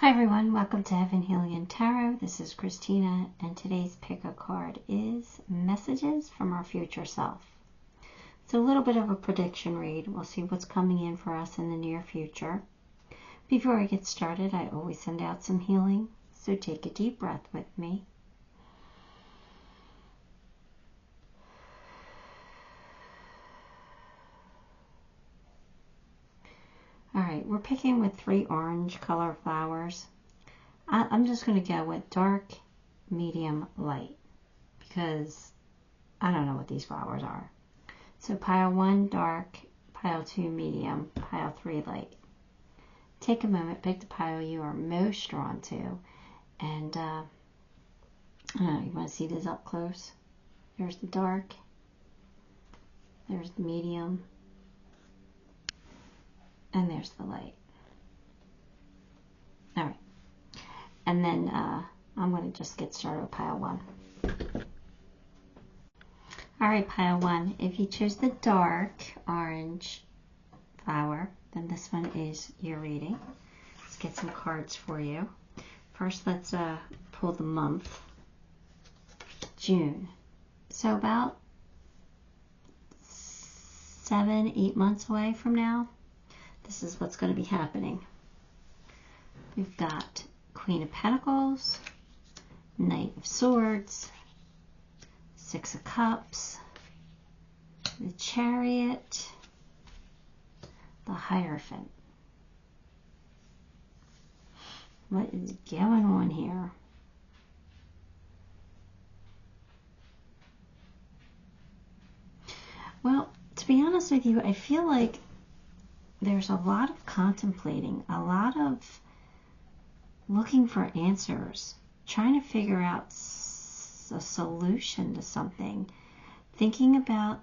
Hi everyone, welcome to Heaven Healing and Tarot. This is Christina, and today's pick a card is Messages from Our Future Self. It's a little bit of a prediction read. We'll see what's coming in for us in the near future. Before I get started, I always send out some healing, so take a deep breath with me. Alright, we're picking with 3 orange color flowers. I'm just going to go with dark, medium, light, because I don't know what these flowers are. So pile 1 dark, pile 2 medium, pile 3 light. Take a moment, pick the pile you are most drawn to, and I don't know, you want to see this up close? There's the dark, there's the medium, and there's the light. Alright. And then I'm going to just get started with pile 1. Alright, pile 1. If you choose the dark orange flower, then this one is your reading. Let's get some cards for you. First, let's pull the month. June. So about 7-8 months away from now, this is what's going to be happening. We've got Queen of Pentacles, Knight of Swords, 6 of Cups, the Chariot, the Hierophant. What is going on here? Well, to be honest with you, I feel like there's a lot of contemplating, a lot of looking for answers, trying to figure out a solution to something, thinking about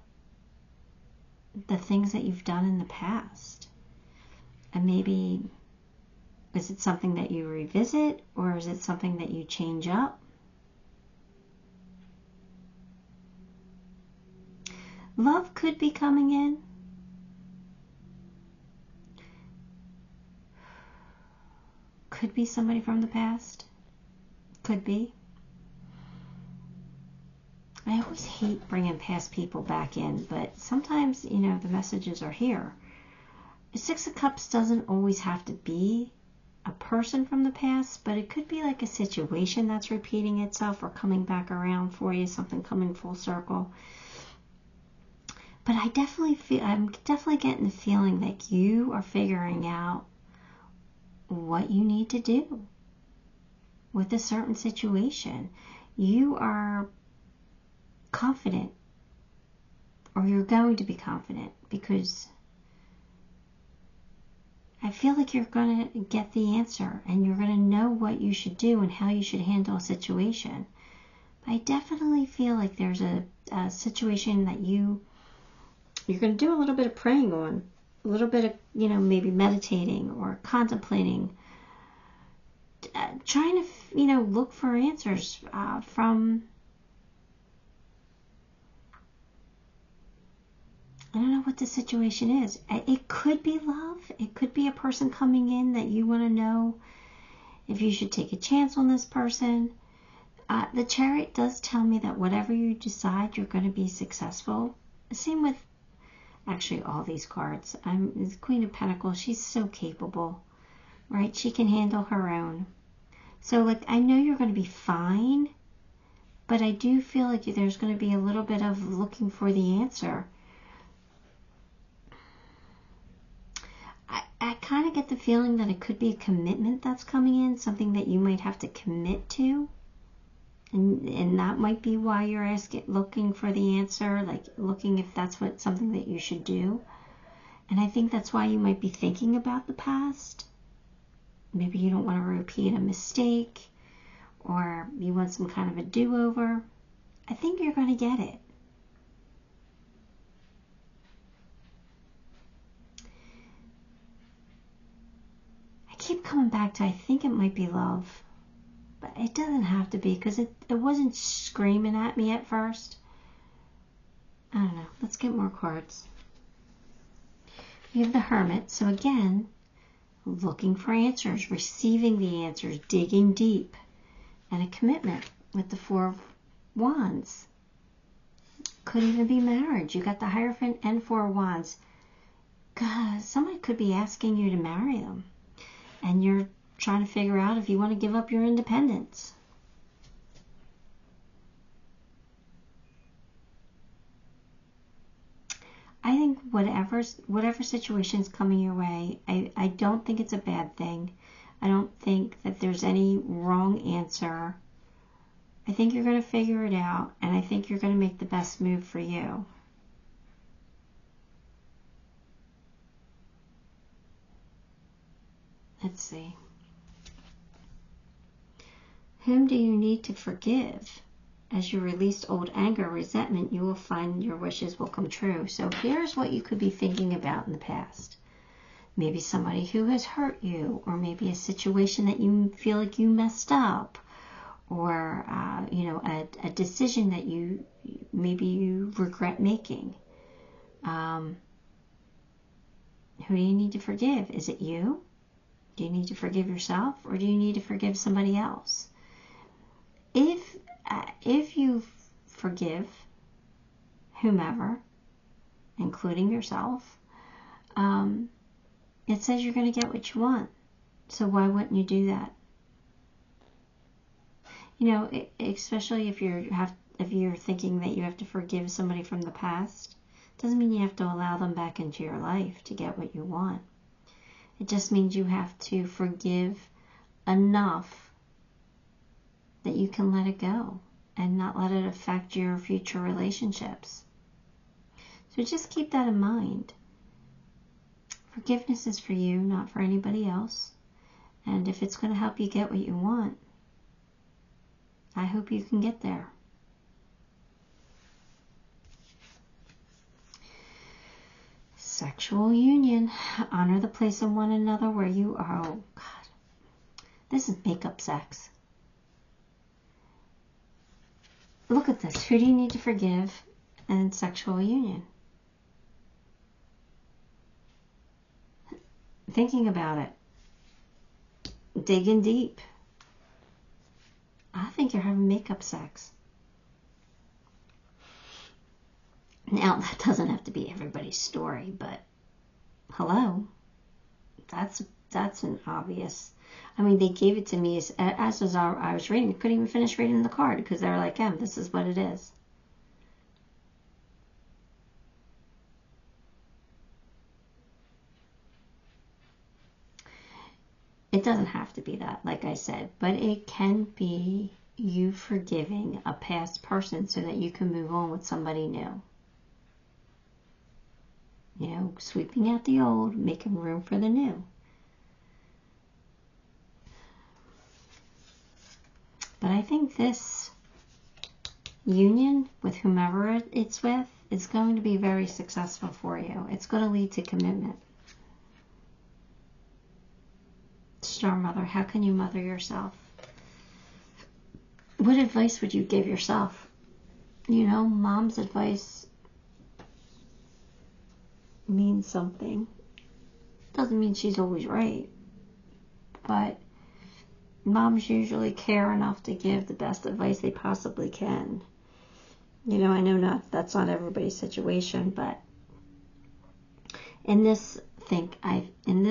the things that you've done in the past. And maybe, is it something that you revisit, or is it something that you change up? Love could be coming in. Could be somebody from the past. Could be. I always hate bringing past people back in, but sometimes, you know, the messages are here. The 6 of Cups doesn't always have to be a person from the past, but it could be like a situation that's repeating itself or coming back around for you, something coming full circle. But I'm definitely getting the feeling that you are figuring out what you need to do with a certain situation. You are confident, or you're going to be confident, because I feel like you're going to get the answer and you're going to know what you should do and how you should handle a situation. But I definitely feel like there's a situation that you're going to do a little bit of praying on. A little bit of, you know, maybe meditating or contemplating, trying to, you know, look for answers from, I don't know what the situation is. It could be love. It could be a person coming in that you want to know if you should take a chance on this person. The Chariot does tell me that whatever you decide, you're going to be successful. Same with actually all these cards. The Queen of Pentacles, she's so capable, right? She can handle her own. So, like, I know you're going to be fine, but I do feel like there's going to be a little bit of looking for the answer. I kind of get the feeling that it could be a commitment that's coming in, something that you might have to commit to. And that might be why you're looking for the answer, like looking if that's something that you should do. And I think that's why you might be thinking about the past. Maybe you don't want to repeat a mistake, or you want some kind of a do-over. I think you're going to get it. I keep coming back to, I think it might be love. But it doesn't have to be, because it wasn't screaming at me at first. I don't know. Let's get more cards. We have the Hermit. So again, looking for answers, receiving the answers, digging deep, and a commitment with the Four of Wands. Could even be marriage. You got the Hierophant and Four of Wands. God, somebody could be asking you to marry them, and you're trying to figure out if you want to give up your independence. I think whatever situation's coming your way, I don't think it's a bad thing. I don't think that there's any wrong answer. I think you're going to figure it out, and I think you're going to make the best move for you. Let's see. Whom do you need to forgive? As you release old anger, resentment, you will find your wishes will come true. So here's what you could be thinking about in the past. Maybe somebody who has hurt you, or maybe a situation that you feel like you messed up, or a decision that you regret making. Who do you need to forgive? Is it you? Do you need to forgive yourself, or do you need to forgive somebody else? If you forgive whomever, including yourself, it says you're going to get what you want. So why wouldn't you do that? You know, especially if you're thinking that you have to forgive somebody from the past, doesn't mean you have to allow them back into your life to get what you want. It just means you have to forgive enough that you can let it go and not let it affect your future relationships. So just keep that in mind. Forgiveness is for you, not for anybody else. And if it's going to help you get what you want, I hope you can get there. Sexual union. Honor the place of one another where you are. Oh, God. This is make-up sex. Look at this. Who do you need to forgive? And sexual union. Thinking about it. Digging deep. I think you're having make-up sex. Now, that doesn't have to be everybody's story, but hello. That's an obvious. I mean, they gave it to me as I was reading. I couldn't even finish reading the card because they were like, this is what it is. It doesn't have to be that, like I said, but it can be you forgiving a past person so that you can move on with somebody new. You know, sweeping out the old, making room for the new. But I think this union with whomever it's with is going to be very successful for you. It's going to lead to commitment. Star Mother, how can you mother yourself? What advice would you give yourself? You know, mom's advice means something. Doesn't mean she's always right. But moms usually care enough to give the best advice they possibly can. You know, I know that's not everybody's situation, but in this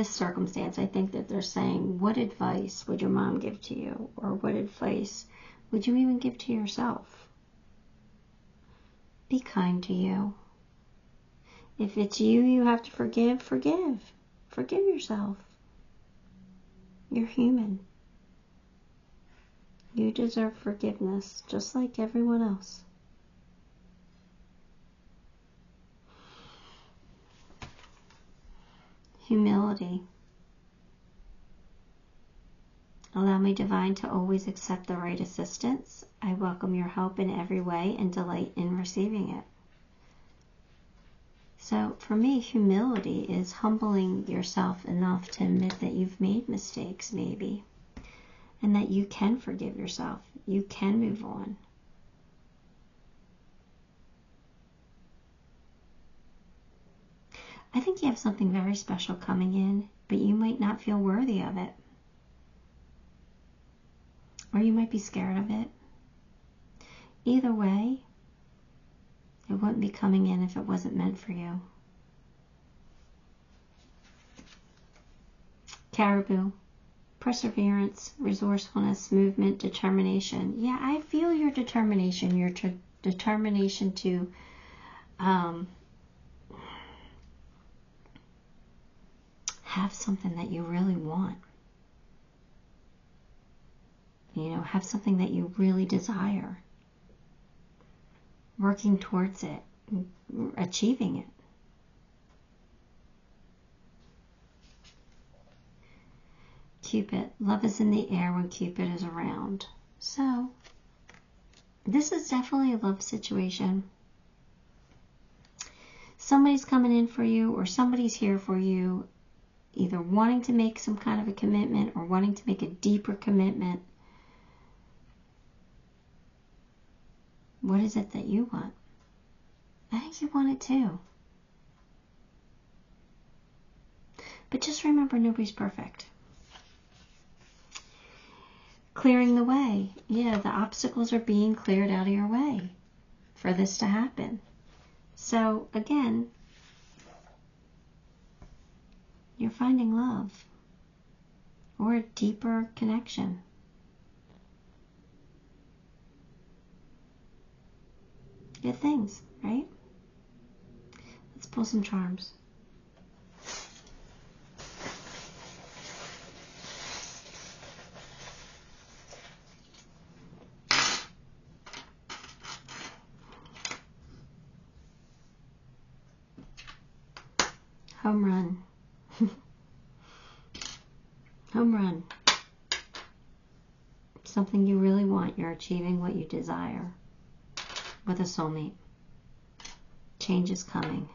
circumstance, I think that they're saying, what advice would your mom give to you? Or what advice would you even give to yourself? Be kind to you. If it's you have to forgive, forgive. Forgive yourself. You're human. You deserve forgiveness, just like everyone else. Humility. Allow me, Divine, to always accept the right assistance. I welcome your help in every way and delight in receiving it. So for me, humility is humbling yourself enough to admit that you've made mistakes, maybe, and that you can forgive yourself. You can move on. I think you have something very special coming in, but you might not feel worthy of it. Or you might be scared of it. Either way, it wouldn't be coming in if it wasn't meant for you. Caribou. Perseverance, resourcefulness, movement, determination. Yeah, I feel your determination. Your determination to have something that you really want. You know, have something that you really desire. Working towards it, achieving it. Cupid. Love is in the air when Cupid is around. So, this is definitely a love situation. Somebody's coming in for you, or somebody's here for you, either wanting to make some kind of a commitment or wanting to make a deeper commitment. What is it that you want? I think you want it too. But just remember, nobody's perfect. Clearing the way. Yeah, the obstacles are being cleared out of your way for this to happen. So, again, you're finding love or a deeper connection. Good things, right? Let's pull some charms. Home run. Home run. Something you really want. You're achieving what you desire with a soulmate. Change is coming.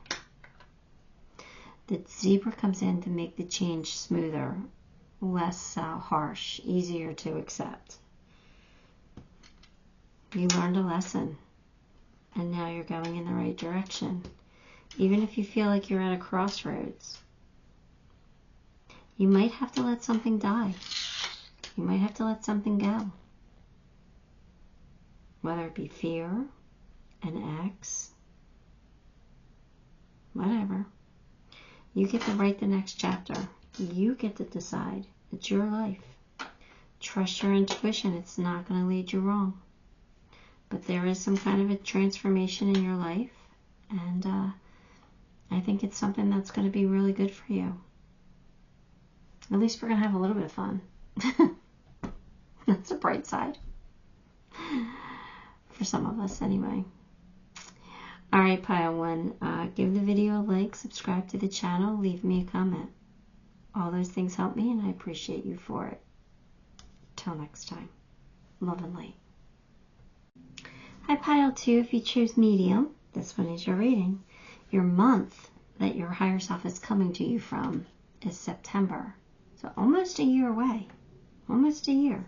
The zebra comes in to make the change smoother, less harsh, easier to accept. You learned a lesson, and now you're going in the right direction. Even if you feel like you're at a crossroads, you might have to let something die. You might have to let something go. Whether it be fear, an ex, whatever. You get to write the next chapter. You get to decide. It's your life. Trust your intuition. It's not going to lead you wrong. But there is some kind of a transformation in your life, and I think it's something that's going to be really good for you. At least we're going to have a little bit of fun. That's the bright side. For some of us, anyway. Alright, Pile 1. Give the video a like, subscribe to the channel, leave me a comment. All those things help me, and I appreciate you for it. Till next time. Love and light. Hi, Pile 2. If you choose medium, this one is your reading. Your month that your higher self is coming to you from is September. So almost a year away. Almost a year.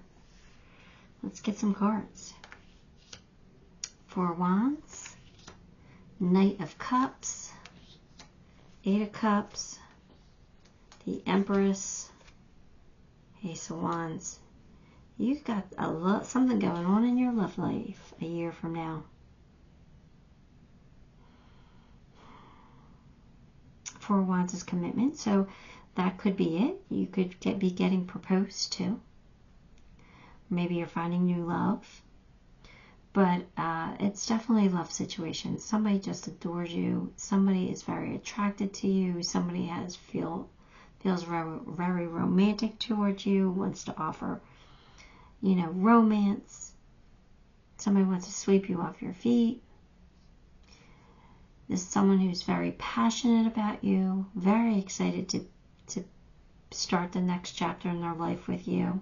Let's get some cards. 4 Wands. Knight of Cups. 8 of Cups. The Empress. Ace of Wands. You've got something going on in your love life a year from now. 4 Wands is commitment, so that could be it. You could be getting proposed to. Maybe you're finding new love. But it's definitely a love situation. Somebody just adores you. Somebody is very attracted to you. Somebody feels very romantic towards you, wants to offer, romance. Somebody wants to sweep you off your feet. This is someone who's very passionate about you, very excited to start the next chapter in their life with you.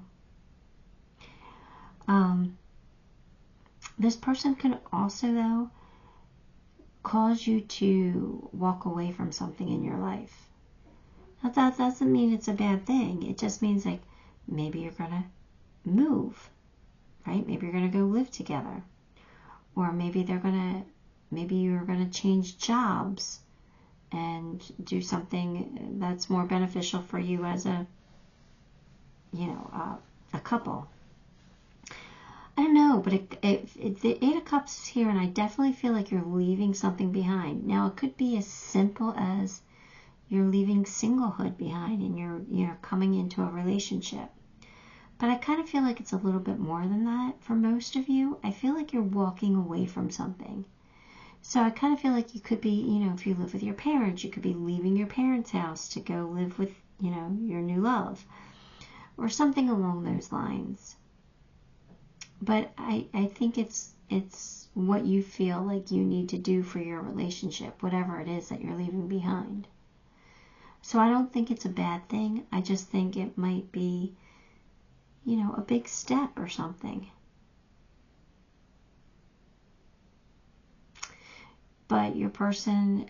This person can also, though, cause you to walk away from something in your life. Now, that doesn't mean it's a bad thing. It just means, like, maybe you're going to move, right? Maybe you're going to go live together. Or maybe you're going to change jobs and do something that's more beneficial for you as a, a couple. I don't know, but the Eight of Cups is here, and I definitely feel like you're leaving something behind. Now, it could be as simple as you're leaving singlehood behind and you're coming into a relationship. But I kind of feel like it's a little bit more than that for most of you. I feel like you're walking away from something. So I kind of feel like you could be, if you live with your parents, you could be leaving your parents' house to go live with, your new love, or something along those lines. But I think it's what you feel like you need to do for your relationship, whatever it is that you're leaving behind. So I don't think it's a bad thing. I just think it might be, a big step or something. But your person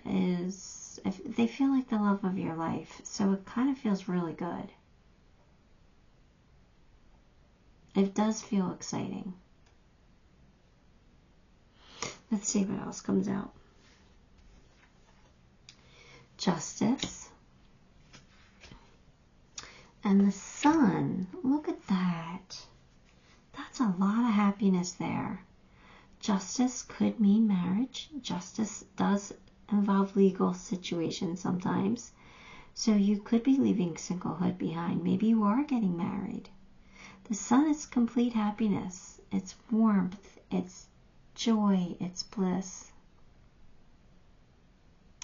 they feel like the love of your life, so it kind of feels really good. It does feel exciting. Let's see what else comes out. Justice. And the Sun. Look at that. That's a lot of happiness there. Justice could mean marriage. Justice does involve legal situations sometimes. So you could be leaving singlehood behind. Maybe you are getting married. The Sun is complete happiness. It's warmth. It's joy. It's bliss.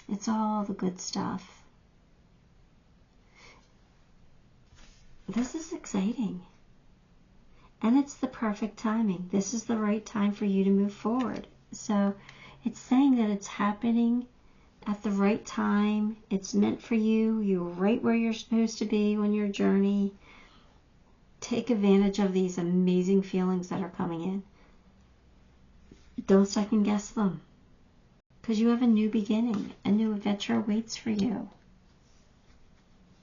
It's all the good stuff. This is exciting. And it's the perfect timing. This is the right time for you to move forward. So it's saying that it's happening at the right time. It's meant for you. You're right where you're supposed to be on your journey. Take advantage of these amazing feelings that are coming in. Don't second guess them. Because you have a new beginning. A new adventure awaits for you.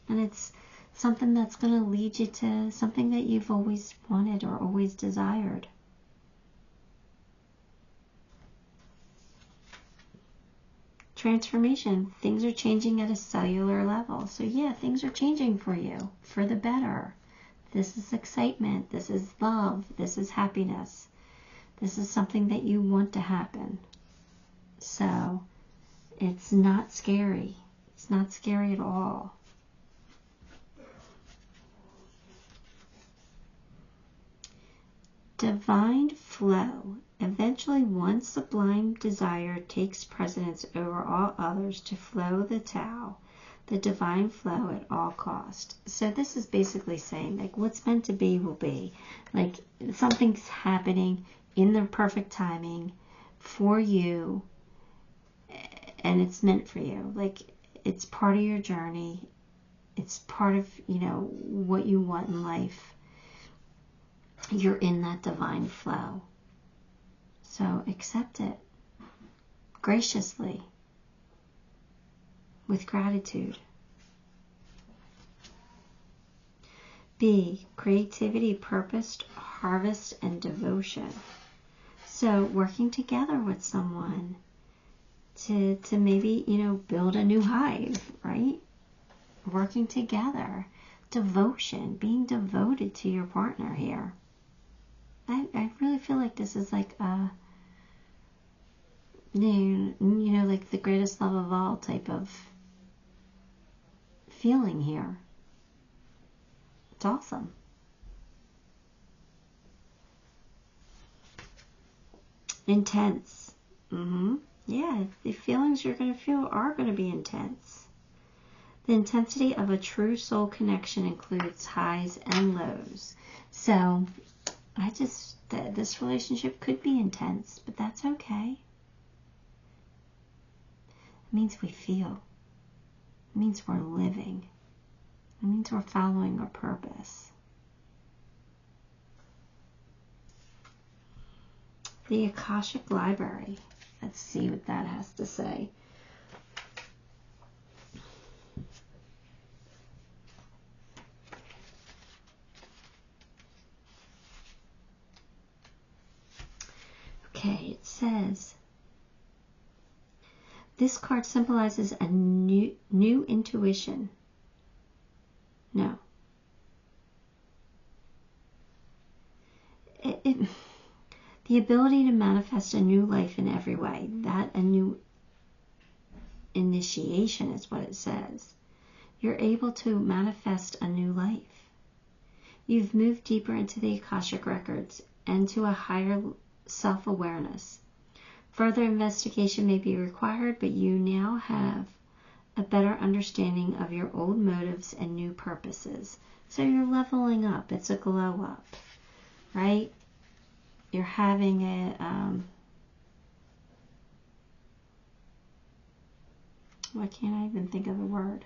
And it's something that's going to lead you to something that you've always wanted or always desired. Transformation. Things are changing at a cellular level. So yeah, things are changing for you for the better. This is excitement. This is love. This is happiness. This is something that you want to happen. So it's not scary. It's not scary at all. Divine flow. Eventually, one sublime desire takes precedence over all others to flow the Tao, the divine flow at all cost. So this is basically saying, like, what's meant to be will be. Like, something's happening in the perfect timing for you, and it's meant for you. Like, it's part of your journey. It's part of, what you want in life. You're in that divine flow. So accept it graciously, with gratitude. B, creativity, purpose, harvest, and devotion. So working together with someone to maybe, build a new hive, right? Working together. Devotion, being devoted to your partner here. I really feel like this is like a, like the greatest love of all type of feeling here. It's awesome. Intense. Yeah, the feelings you're going to feel are going to be intense. The intensity of a true soul connection includes highs and lows. So this relationship could be intense, but that's okay. It means we feel. It means we're living. It means we're following our purpose. The Akashic Library. Let's see what that has to say. Okay, it says, This card symbolizes a new intuition. No. The ability to manifest a new life in every way. That a new initiation is what it says. You're able to manifest a new life. You've moved deeper into the Akashic records and to a higher self-awareness. Further investigation may be required, but you now have a better understanding of your old motives and new purposes. So you're leveling up. It's a glow up, right? You're having a, why can't I even think of the word?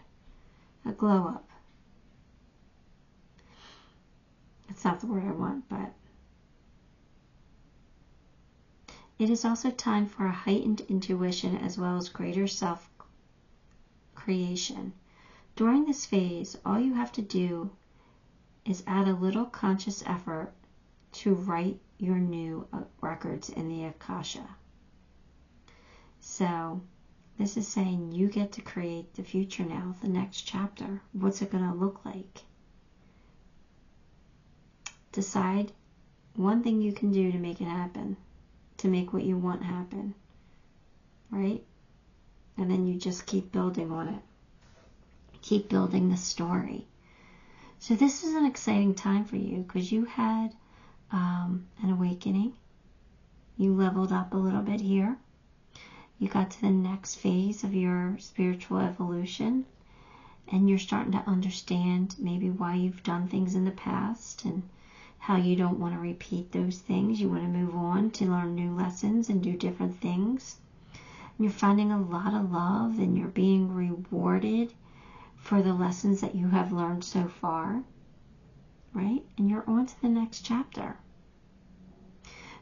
A glow up. It's not the word I want, but it is also time for a heightened intuition as well as greater self-creation. During this phase, all you have to do is add a little conscious effort to write your new records in the Akasha. So this is saying you get to create the future now, the next chapter. What's it going to look like? Decide one thing you can do to make it happen, to make what you want happen, right? And then you just keep building on it. Keep building the story. So this is an exciting time for you because you had an awakening. You leveled up a little bit here. You got to the next phase of your spiritual evolution, and you're starting to understand maybe why you've done things in the past and how you don't want to repeat those things. You want to move on to learn new lessons and do different things. And you're finding a lot of love, and you're being rewarded for the lessons that you have learned so far, right? And you're on to the next chapter.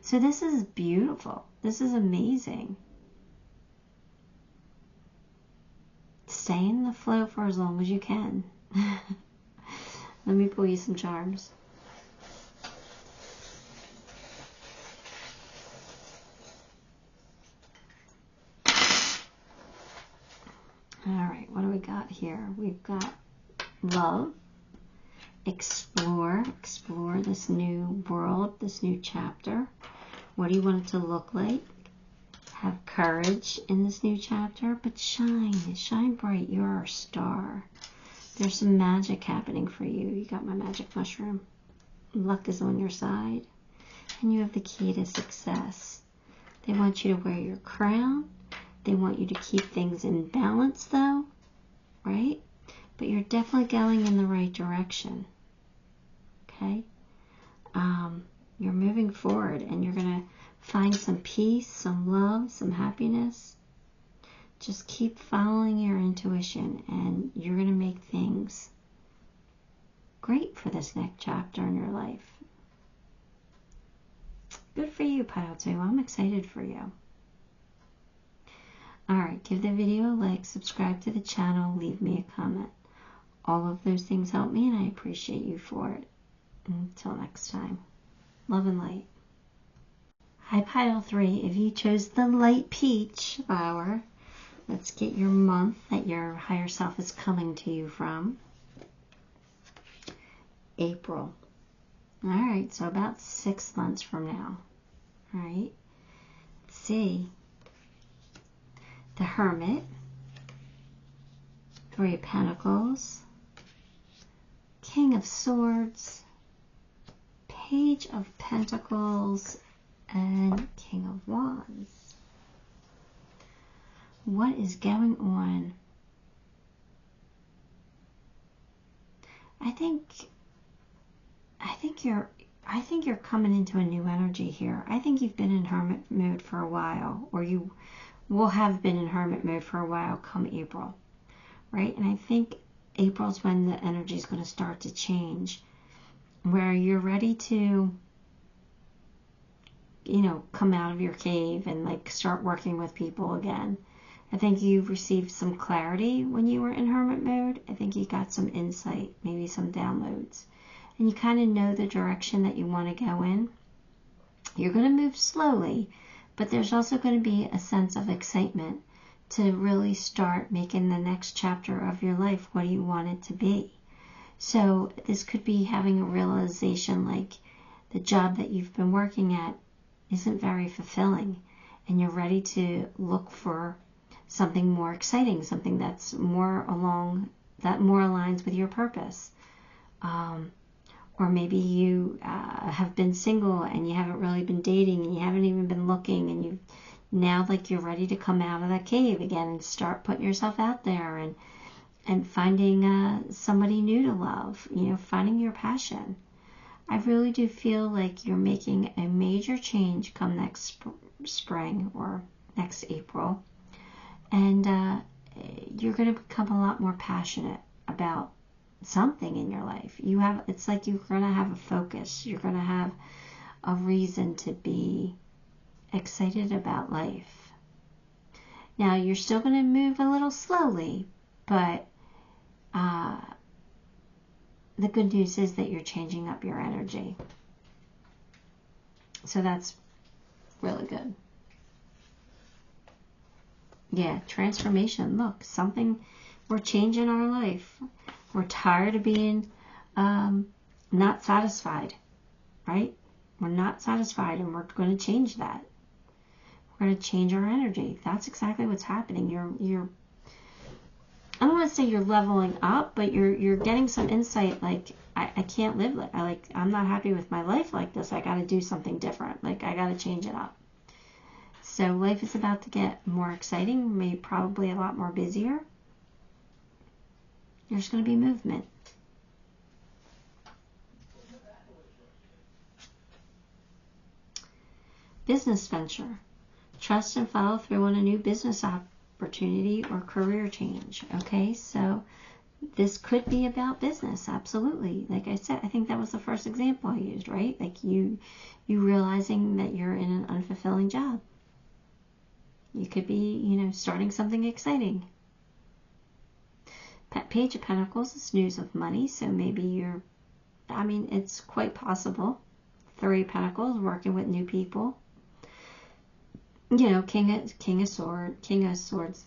So this is beautiful. This is amazing. Stay in the flow for as long as you can. Let me pull you some charms. All right, what do we got here? We've got love. Explore this new world, this new chapter. What do you want it to look like? Have courage in this new chapter, but shine bright. You're a star. There's some magic happening for you. You got my magic mushroom. Luck is on your side, and you have the key to success. They want you to wear your crown. They want you to keep things in balance, though, right? But you're definitely going in the right direction, okay? You're moving forward, and you're going to find some peace, some love, some happiness. Just keep following your intuition, and you're going to make things great for this next chapter in your life. Good for you, Pile 2. I'm excited for you. Alright, give the video a like, subscribe to the channel, leave me a comment. All of those things help me, and I appreciate you for it. Until next time, love and light. Hi, Pile 3. If you chose the light peach flower, let's get your month that your higher self is coming to you from. April. Alright, so about 6 months from now. Alright, let's see. The Hermit, 3 of Pentacles, King of Swords, Page of Pentacles, and King of Wands. What is going on? I think you're coming into a new energy here. I think you've been in hermit mode for a while, or you will have been in hermit mode for a while come April, right? And I think April's when the energy is going to start to change, where you're ready to, come out of your cave and like start working with people again. I think you received some clarity when you were in hermit mode. I think you got some insight, maybe some downloads, and you kind of know the direction that you want to go in. You're going to move slowly, but there's also going to be a sense of excitement to really start making the next chapter of your life what do you want it to be. So this could be having a realization like the job that you've been working at isn't very fulfilling, and you're ready to look for something more exciting, something that's more aligns with your purpose. Or maybe you have been single and you haven't really been dating and you haven't even been looking, and you're ready to come out of that cave again and start putting yourself out there and finding somebody new to love, finding your passion. I really do feel like you're making a major change come next spring or next April, and you're going to become a lot more passionate about something in your life. It's like you're going to have a focus. You're going to have a reason to be excited about life. Now, you're still going to move a little slowly, but the good news is that you're changing up your energy. So that's really good. Yeah, transformation. Look, we're changing our life. We're tired of being not satisfied, right? We're not satisfied, and we're going to change that. We're going to change our energy. That's exactly what's happening. You're I don't want to say you're leveling up, but you're getting some insight. Like I can't live I'm not happy with my life like this. I got to do something different. Like I got to change it up. So life is about to get more exciting, maybe probably a lot more busier. There's going to be movement. Business venture. Trust and follow through on a new business opportunity or career change. Okay, so this could be about business, absolutely. Like I said, I think that was the first example I used, right? Like you realizing that you're in an unfulfilling job. You could be, starting something exciting. Page of Pentacles is news of money, so maybe it's quite possible. Three of Pentacles, working with new people. King of Swords,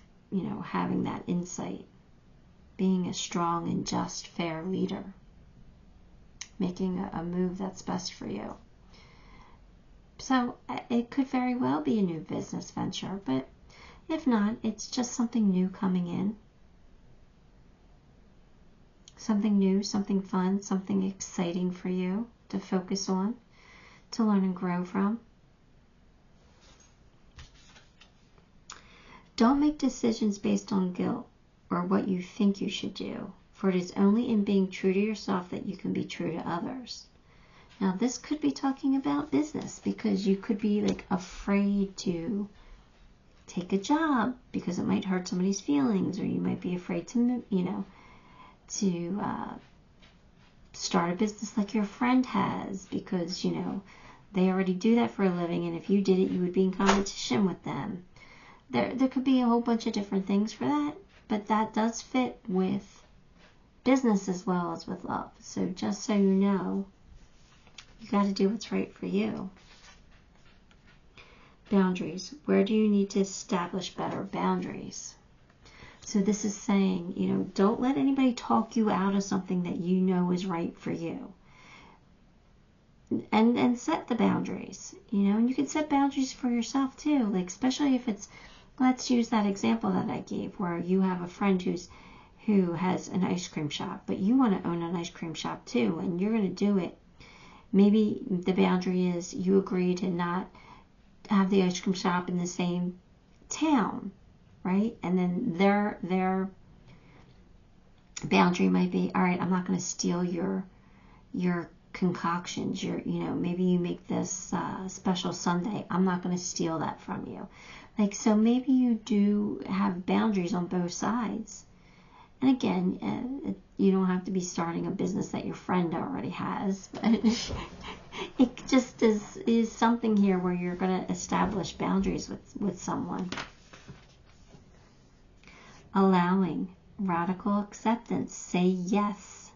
having that insight, being a strong and just, fair leader, making a move that's best for you. So it could very well be a new business venture, but if not, it's just something new coming in. Something new, something fun, something exciting for you to focus on, to learn and grow from. Don't make decisions based on guilt or what you think you should do, for it is only in being true to yourself that you can be true to others. Now, this could be talking about business, because you could be afraid to take a job because it might hurt somebody's feelings, or you might be afraid to, start a business like your friend has, because, they already do that for a living, and if you did it, you would be in competition with them. There could be a whole bunch of different things for that, but that does fit with business as well as with love. So just so you know, you got to do what's right for you. Boundaries. Where do you need to establish better boundaries? So this is saying, don't let anybody talk you out of something that you know is right for you. And set the boundaries, and you can set boundaries for yourself too, especially if it's, let's use that example that I gave where you have a friend who has an ice cream shop, but you want to own an ice cream shop too, and you're going to do it. Maybe the boundary is you agree to not have the ice cream shop in the same town, right? And then their boundary might be, all right, I'm not going to steal your concoctions. Maybe you make this special sundae. I'm not going to steal that from you. So maybe you do have boundaries on both sides. And again, you don't have to be starting a business that your friend already has. But it just is something here where you're going to establish boundaries with someone. Allowing radical acceptance. Say yes.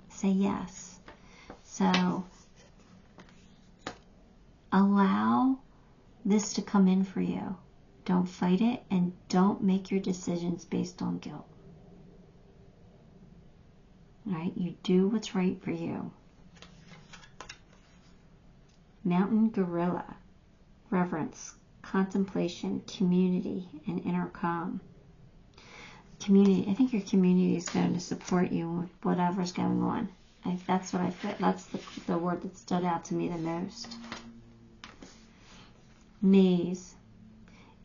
Say yes. So allow this to come in for you. Don't fight it, and don't make your decisions based on guilt. Right? You do what's right for you. Mountain gorilla. Reverence, contemplation, community, and inner calm. Community. I think your community is going to support you with whatever's going on. That's what I feel. That's the word that stood out to me the most. Maze.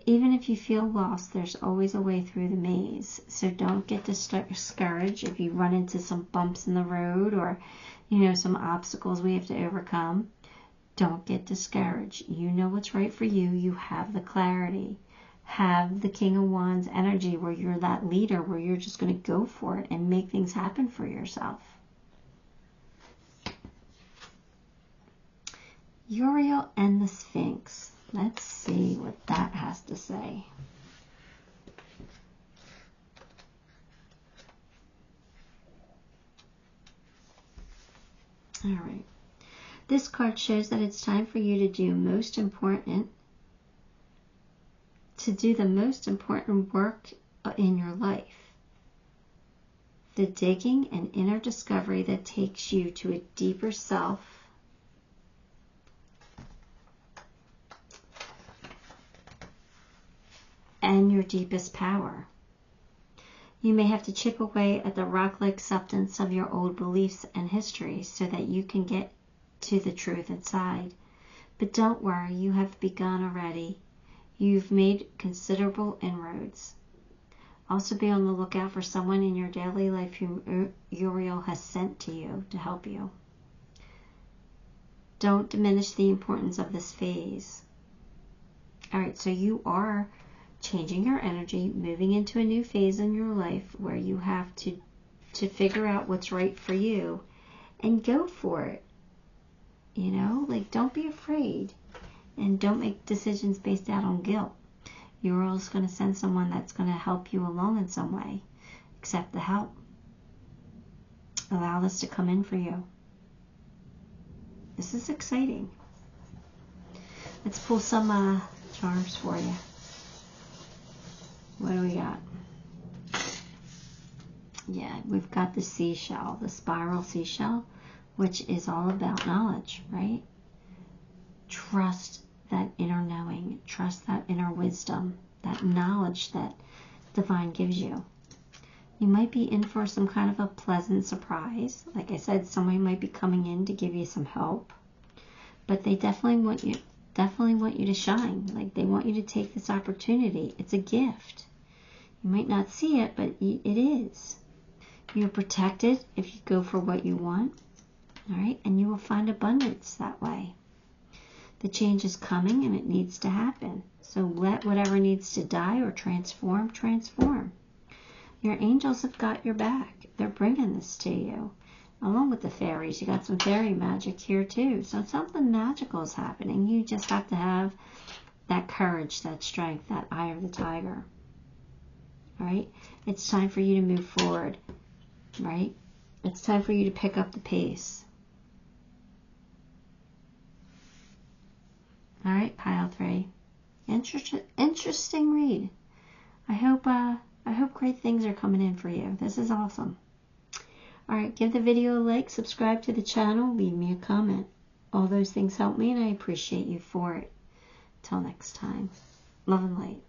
Even if you feel lost, there's always a way through the maze. So don't get discouraged if you run into some bumps in the road or, some obstacles we have to overcome. Don't get discouraged. You know what's right for you. You have the clarity. Have the King of Wands energy where you're that leader, where you're just going to go for it and make things happen for yourself. Uriel and the Sphinx. Let's see what that has to say. All right. This card shows that it's time for you to do the most important work in your life. The digging and inner discovery that takes you to a deeper self. And your deepest power. You may have to chip away at the rock-like substance of your old beliefs and histories so that you can get to the truth inside. But don't worry, you have begun already. You've made considerable inroads. Also be on the lookout for someone in your daily life whom Uriel has sent to you to help you. Don't diminish the importance of this phase. Alright, so you are changing your energy, moving into a new phase in your life where you have to figure out what's right for you and go for it. Don't be afraid and don't make decisions based out on guilt. Uriel's going to send someone that's going to help you along in some way. Accept the help. Allow this to come in for you. This is exciting. Let's pull some charms for you. What do we got? Yeah, we've got the seashell, the spiral seashell, which is all about knowledge, right? Trust that inner knowing, trust that inner wisdom, that knowledge that divine gives you. You might be in for some kind of a pleasant surprise. Like I said, somebody might be coming in to give you some help, but they definitely want you to shine. Like they want you to take this opportunity. It's a gift. You might not see it, but it is. You're protected if you go for what you want. All right, and you will find abundance that way. The change is coming and it needs to happen. So let whatever needs to die or transform, transform. Your angels have got your back. They're bringing this to you. Along with the fairies, you got some fairy magic here too. So something magical is happening. You just have to have that courage, that strength, that eye of the tiger. All right? It's time for you to move forward. Right? It's time for you to pick up the pace. All right, pile 3. Interesting read. I hope great things are coming in for you. This is awesome. All right, give the video a like, subscribe to the channel, leave me a comment. All those things help me, and I appreciate you for it. Till next time, love and light.